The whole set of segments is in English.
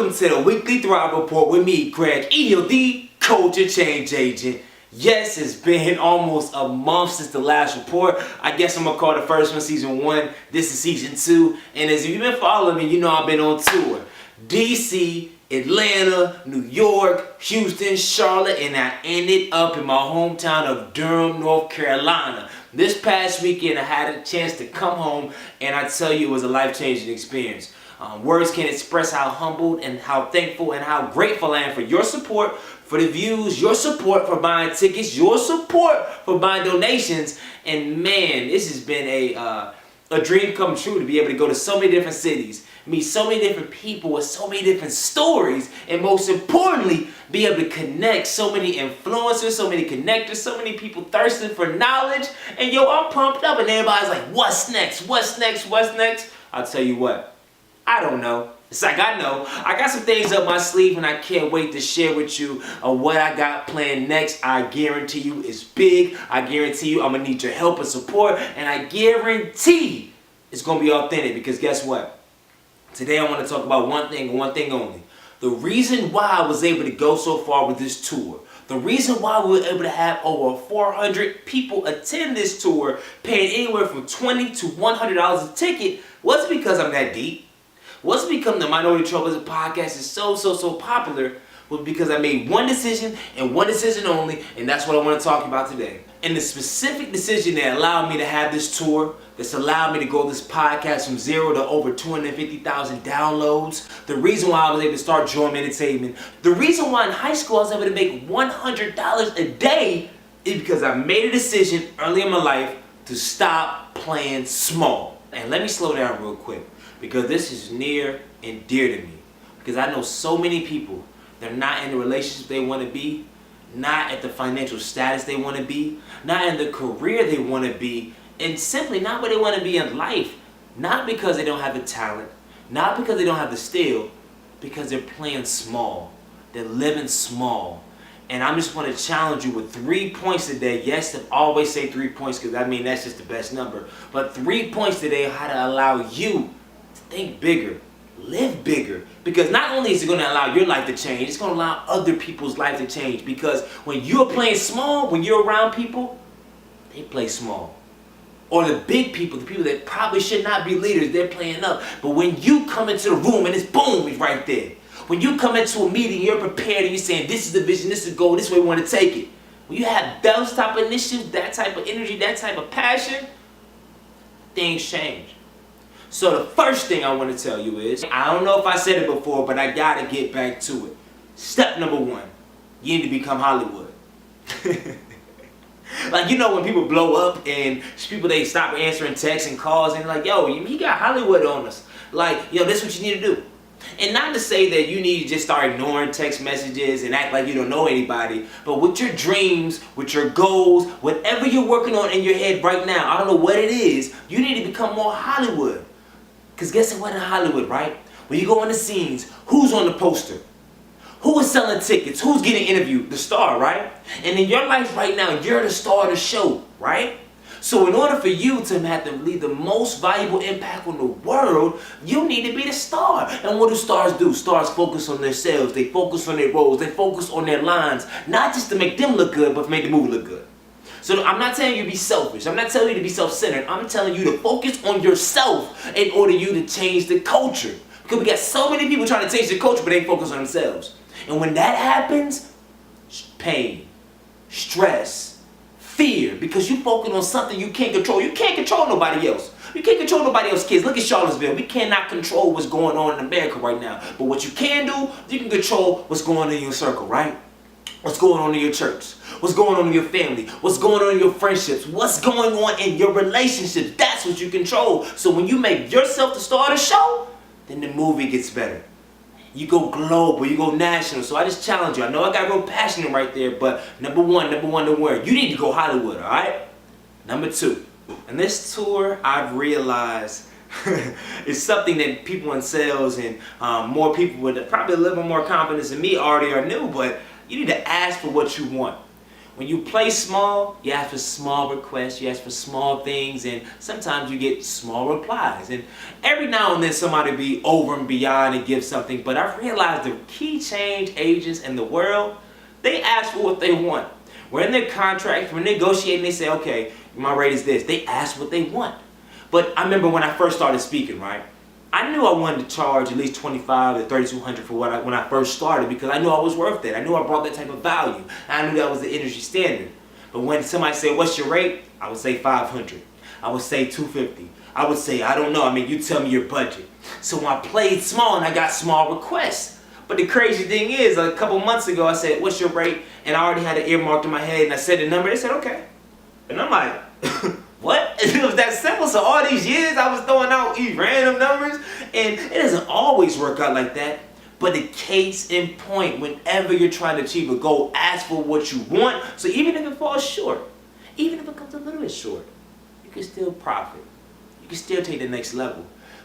welcome to the Weekly Thrive Report with me, Greg, EOD, Culture Change Agent. Yes, it's been almost a month since the last report. I guess I'm going to call the first one Season 1. This is Season 2. And as you've been following me, you know I've been on tour. DC, Atlanta, New York, Houston, Charlotte, and I ended up in my hometown of Durham, North Carolina. This past weekend, I had a chance to come home, and I tell you, it was a life-changing experience. Words can't express how humbled and how thankful and how grateful I am for your support, for the views, your support for buying tickets, your support for buying donations. And man, this has been a dream come true to be able to go to so many different cities, meet so many different people with so many different stories, and most importantly, be able to connect so many influencers, so many connectors, so many people thirsting for knowledge. And yo, I'm pumped up, and everybody's like, what's next? What's next? What's next? I'll tell you what. I don't know. It's like I know. I got some things up my sleeve and I can't wait to share with you what I got planned next. I guarantee you it's big. I guarantee you I'm going to need your help and support. And I guarantee it's going to be authentic because guess what? Today I want to talk about one thing and one thing only. The reason why I was able to go so far with this tour. The reason why we were able to have over 400 people attend this tour paying anywhere from $20 to $100 a ticket wasn't because I'm that deep. What's become the Minority Trailblazer podcast is so popular was because I made one decision and one decision only, and that's what I want to talk about today. And the specific decision that allowed me to have this tour, that's allowed me to grow this podcast from 0 to over 250,000 downloads, the reason why I was able to start Joy Entertainment, the reason why in high school I was able to make $100 a day is because I made a decision early in my life to stop playing small. And let me slow down real quick, because this is near and dear to me. Because I know so many people that are not in the relationship they want to be, not at the financial status they want to be, not in the career they want to be, and simply not where they want to be in life. Not because they don't have the talent, not because they don't have the skill, because they're playing small. They're living small. And I just want to challenge you with 3 points today. Yes, I always say 3 points because I mean that's just the best number. But 3 points today on how to allow you to think bigger, live bigger. Because not only is it going to allow your life to change, it's going to allow other people's life to change. Because when you're playing small, when you're around people, they play small. Or the big people, the people that probably should not be leaders, they're playing up. But when you come into the room and it's boom, it's right there. When you come into a meeting, you're prepared and you're saying, this is the vision, this is the goal, this is where we want to take it. When you have those type of initiatives, that type of energy, that type of passion, things change. So the first thing I want to tell you is, I don't know if I said it before, but I got to get back to it. Step number 1, you need to become Hollywood. Like, you know when people blow up and people, they stop answering texts and calls and like, yo, you got Hollywood on us. Like, yo, this is what you need to do. And not to say that you need to just start ignoring text messages and act like you don't know anybody, but with your dreams, with your goals, whatever you're working on in your head right now, I don't know what it is, you need to become more Hollywood. Because guess what in Hollywood, right? When you go on the scenes, who's on the poster? Who is selling tickets? Who's getting interviewed? The star, right? And in your life right now, you're the star of the show, right? So in order for you to have to leave the most valuable impact on the world, you need to be the star. And what do stars do? Stars focus on themselves. They focus on their roles. They focus on their lines. Not just to make them look good, but to make the movie look good. So I'm not telling you to be selfish. I'm not telling you to be self-centered. I'm telling you to focus on yourself in order you to change the culture. Because we got so many people trying to change the culture, but they focus on themselves. And when that happens, pain, stress, fear, because you focus on something you can't control. You can't control nobody else. You can't control nobody else's kids. Look at Charlottesville. We cannot control what's going on in America right now. But what you can do, you can control what's going on in your circle, right? What's going on in your church? What's going on in your family? What's going on in your friendships? What's going on in your relationships? That's what you control. So when you make yourself the star of the show, then the movie gets better. You go global, you go national. So I just challenge you. I know I got real passionate right there, but number one, the word. You need to go Hollywood, all right? Number 2. And this tour, I've realized is something that people in sales and more people with probably a little more confidence than me already are new, but you need to ask for what you want. When you play small, you ask for small requests, you ask for small things, and sometimes you get small replies. And every now and then somebody be over and beyond and give something, but I've realized the key change agents in the world, they ask for what they want. We're in their contract, we're negotiating, they say, okay, my rate is this. They ask what they want. But I remember when I first started speaking, right? I knew I wanted to charge at least $2,500 to $3,200 for when I first started, because I knew I was worth it. I knew I brought that type of value. I knew that was the industry standard. But when somebody said, what's your rate? I would say $500. I would say $250. I would say, I don't know. I mean, you tell me your budget. So I played small and I got small requests. But the crazy thing is, a couple months ago, I said, what's your rate? And I already had it earmarked in my head, and I said the number. They said, okay. And I'm like, what? It was that simple. So all these years I was throwing out random numbers, and it doesn't always work out like that. But the case in point, whenever you're trying to achieve a goal, ask for what you want. So even if it falls short, even if it comes a little bit short, you can still profit. You can still take the next level.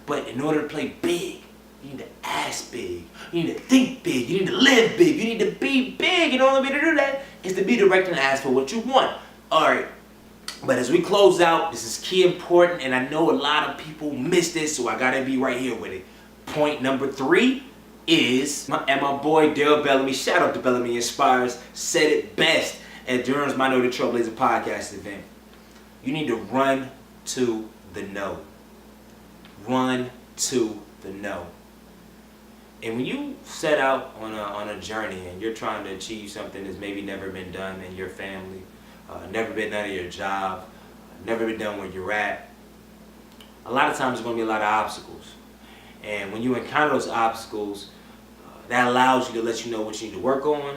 But in order to play big, you need to ask big. You need to think big. You need to live big. You need to be big. And the only way to do that is to be direct and ask for what you want. All right. But as we close out, this is key important, and I know a lot of people miss this, so I gotta be right here with it. Point number 3 is, and my boy Daryl Bellamy, shout out to Bellamy Inspires, said it best at Durham's Minority Trailblazer podcast event. You need to run to the no. Run to the no. And when you set out on a journey and you're trying to achieve something that's maybe never been done in your family, never been done at your job, never been done where you're at, a lot of times there's going to be a lot of obstacles. And when you encounter those obstacles, that allows you to let you know what you need to work on,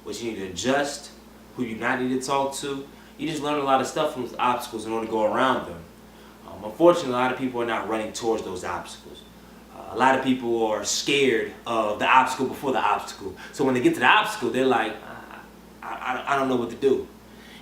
what you need to adjust, who you not need to talk to. You just learn a lot of stuff from those obstacles in order to go around them. Unfortunately, a lot of people are not running towards those obstacles. A lot of people are scared of the obstacle before the obstacle. So when they get to the obstacle, they're like, I don't know what to do.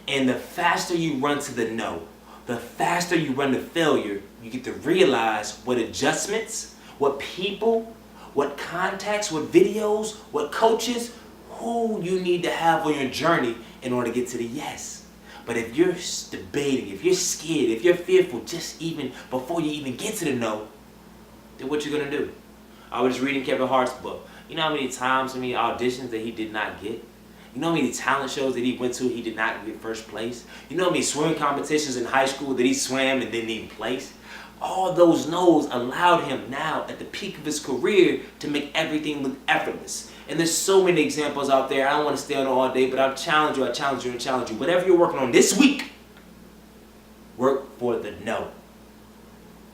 And the faster you run to the no, the faster you run to failure, you get to realize what adjustments, what people, what contacts, what videos, what coaches, who you need to have on your journey in order to get to the yes. But if you're debating, if you're scared, if you're fearful, just even before you even get to the no, then what you gonna do? I was just reading Kevin Hart's book. You know how many times, how many auditions that he did not get? You know how many talent shows that he went to he did not get first place? You know how many swimming competitions in high school that he swam and didn't even place? All those no's allowed him now at the peak of his career to make everything look effortless. And there's so many examples out there. I don't want to stay on all day, but I challenge you, and challenge you. Whatever you're working on this week, work for the no.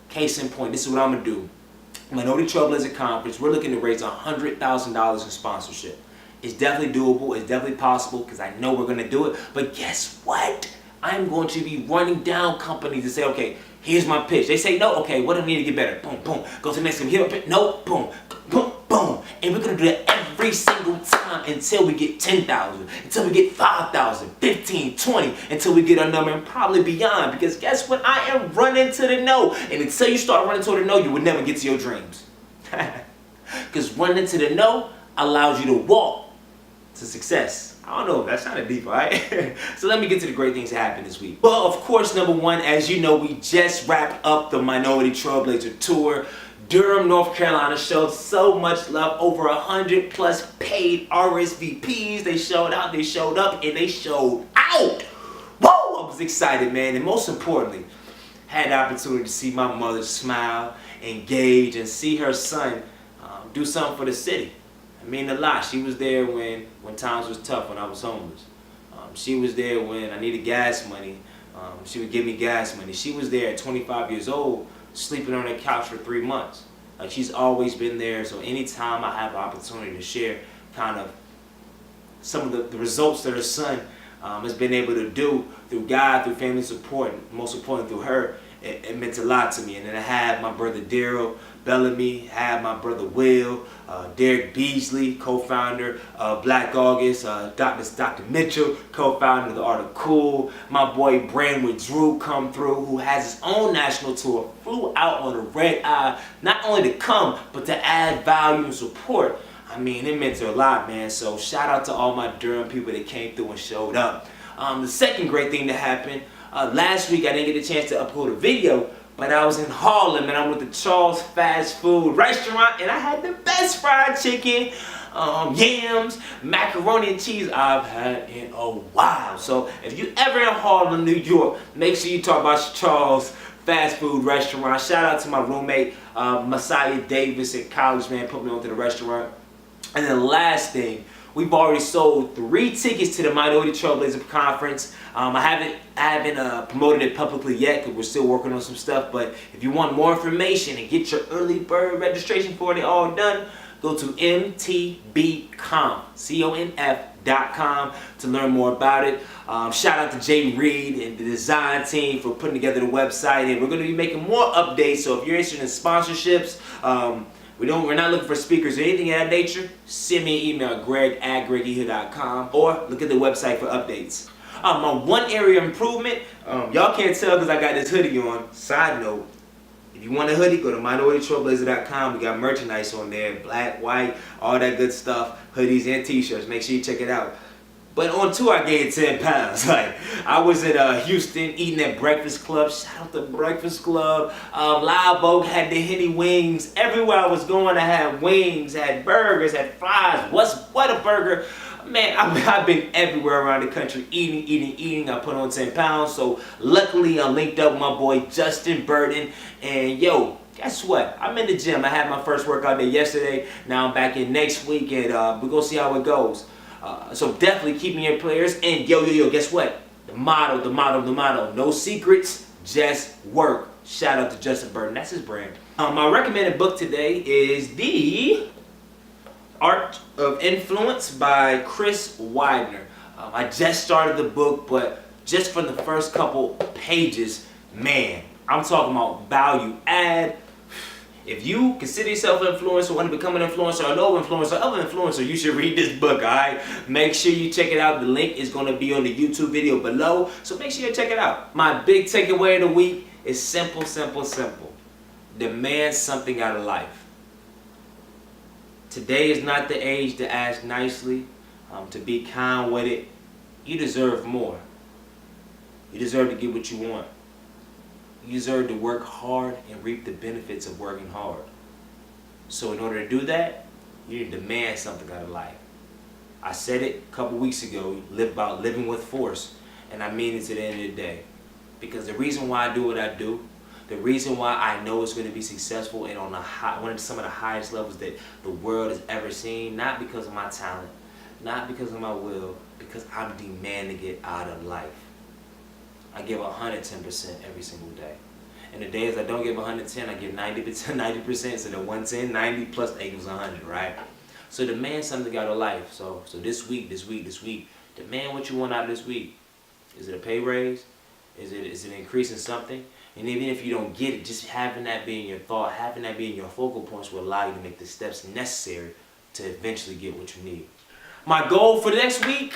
Case in point, this is what I'm going to do. Minority Trailblazer Conference, we're looking to raise $100,000 in sponsorship. It's definitely doable. It's definitely possible because I know we're going to do it. But guess what? I'm going to be running down companies and say, okay, here's my pitch. They say, no, okay, what do I need to get better? Boom, boom. Go to the next one. Here, no, boom, boom, boom. And we're going to do that every single time until we get 10,000, until we get 5,000, 15, 20, until we get a number and probably beyond. Because guess what? I am running to the no. And until you start running to the no, you would never get to your dreams. Because running to the no allows you to walk to success. I don't know, that sounded deep, right? So let me get to the great things that happened this week. Well, of course, number one, as you know, we just wrapped up the Minority Trailblazer Tour. Durham, North Carolina showed so much love. Over 100 plus paid RSVPs. They showed out, they showed up, and they showed out. Whoa! I was excited, man. And most importantly, had the opportunity to see my mother smile, engage, and see her son do something for the city. I mean a lot. She was there when times was tough, when I was homeless. She was there when I needed gas money. She would give me gas money. She was there at 25 years old, sleeping on her couch for 3 months. Like, she's always been there. So anytime I have an opportunity to share kind of some of the results that her son has been able to do through God, through family support, and most importantly through her, it meant a lot to me. And then I had my brother Daryl Bellamy, had my brother Will, Derek Beasley, co-founder of Black August, Dr. Mitchell, co-founder of The Art of Cool, my boy Brandon Drew come through, who has his own national tour, flew out on a red eye, not only to come, but to add value and support. I mean, it meant a lot, man. So shout out to all my Durham people that came through and showed up. The second great thing that happened, last week I didn't get a chance to upload a video, but I was in Harlem and I went to Charles fast food restaurant and I had the best fried chicken, yams, macaroni and cheese I've had in a while. So if you ever in Harlem, New York, make sure you talk about Charles fast food restaurant. Shout out to my roommate, Messiah Davis at college, man, put me onto the restaurant. And then last thing, we've already sold 3 tickets to the Minority Trailblazer Conference. I haven't promoted it publicly yet because we're still working on some stuff. But if you want more information and get your early bird registration for it all done, go to mtbconf.com to learn more about it. Shout out to Jay Reed and the design team for putting together the website. And we're going to be making more updates. So if you're interested in sponsorships, we're not looking for speakers or anything of that nature. Send me an email at greg@gregehill.com or look at the website for updates. My one area of improvement, y'all can't tell because I got this hoodie on. Side note, if you want a hoodie, go to minoritytrailblazer.com. We got merchandise on there, black, white, all that good stuff, hoodies and t-shirts. Make sure you check it out. But on tour, I gained 10 pounds. Like, I was at Houston eating at Breakfast Club. Shout out to Breakfast Club. Live Oak had the Henny wings. Everywhere I was going, I had wings, had burgers, had fries. What a burger. Man, I've been everywhere around the country eating. I put on 10 pounds. So luckily, I linked up with my boy Justin Burton. And yo, guess what? I'm in the gym. I had my first workout day yesterday. Now I'm back in next week, and we're going to see how it goes. So definitely keep me in your prayers. And yo, guess what? The motto. No secrets, just work. Shout out to Justin Burton. That's his brand. My recommended book today is The Art of Influence by Chris Widener. I just started the book, but just from the first couple pages, man, I'm talking about value add. If you consider yourself an influencer, want to become an influencer, or know an influencer, other influencer, you should read this book, alright? Make sure you check it out. The link is going to be on the YouTube video below, so make sure you check it out. My big takeaway of the week is simple. Demand something out of life. Today is not the age to ask nicely, to be kind with it. You deserve more. You deserve to get what you want. You deserve to work hard and reap the benefits of working hard. So in order to do that, you need to demand something out of life. I said it a couple weeks ago, about living with force, and I mean it to the end of the day. Because the reason why I do what I do, the reason why I know it's going to be successful and on some of the highest levels that the world has ever seen, not because of my talent, not because of my will, because I'm demanding it out of life. I give 110% every single day. And the days I don't give 110, I give 90%, so the 110, 90 plus 8 was 100, right? So demand something out of life. So this week, demand what you want out of this week. Is it a pay raise? Is it an increase in something? And even if you don't get it, just having that be in your thought, having that be in your focal points will allow you to make the steps necessary to eventually get what you need. My goal for next week,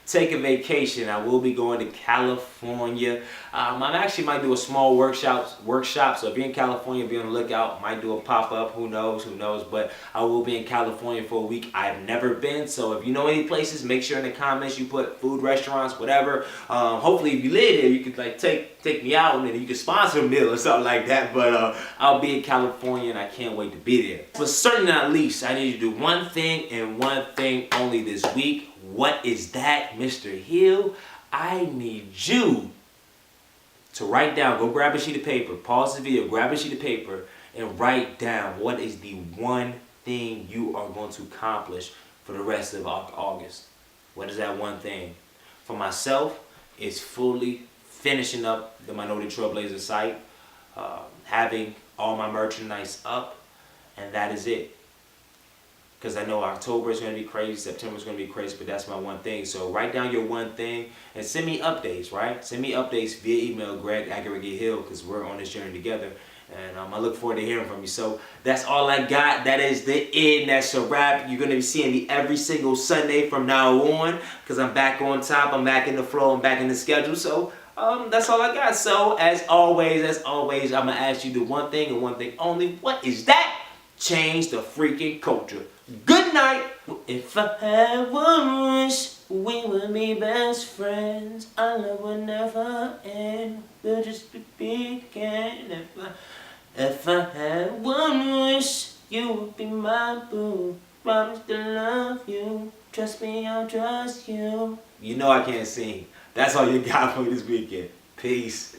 take a vacation. I will be going to California. I actually might do a small workshop. So if you're in California, be on the lookout. Might do a pop-up. Who knows? But I will be in California for a week. I've never been. So if you know any places, make sure in the comments you put food, restaurants, whatever. Hopefully if you live here, you could like take me out and you can sponsor a meal or something like that. But I'll be in California and I can't wait to be there. But certainly not least, I need you to do one thing and one thing only this week. What is that, Mr. Hill? I need you to write down, go grab a sheet of paper, pause the video, grab a sheet of paper, and write down what is the one thing you are going to accomplish for the rest of August. What is that one thing? For myself, it's fully finishing up the Minority Trailblazer site, having all my merchandise up, and that is it. Because I know October is going to be crazy, September is going to be crazy, but that's my one thing. So write down your one thing and send me updates, right? Send me updates via email, greg@gregehill, because we're on this journey together. And I look forward to hearing from you. So that's all I got. That is the end. That's a wrap. You're going to be seeing me every single Sunday from now on, because I'm back on top. I'm back in the flow. I'm back in the schedule. So that's all I got. So as always, I'm going to ask you the one thing and one thing only. What is that? change the freaking culture. Good night. If I had one wish, we would be best friends. Our love would never end. We'll just begin. If I had one wish, you would be my boo. Promise to love you. Trust me, I'll trust you. You know I can't sing. That's all you got for this weekend. Peace.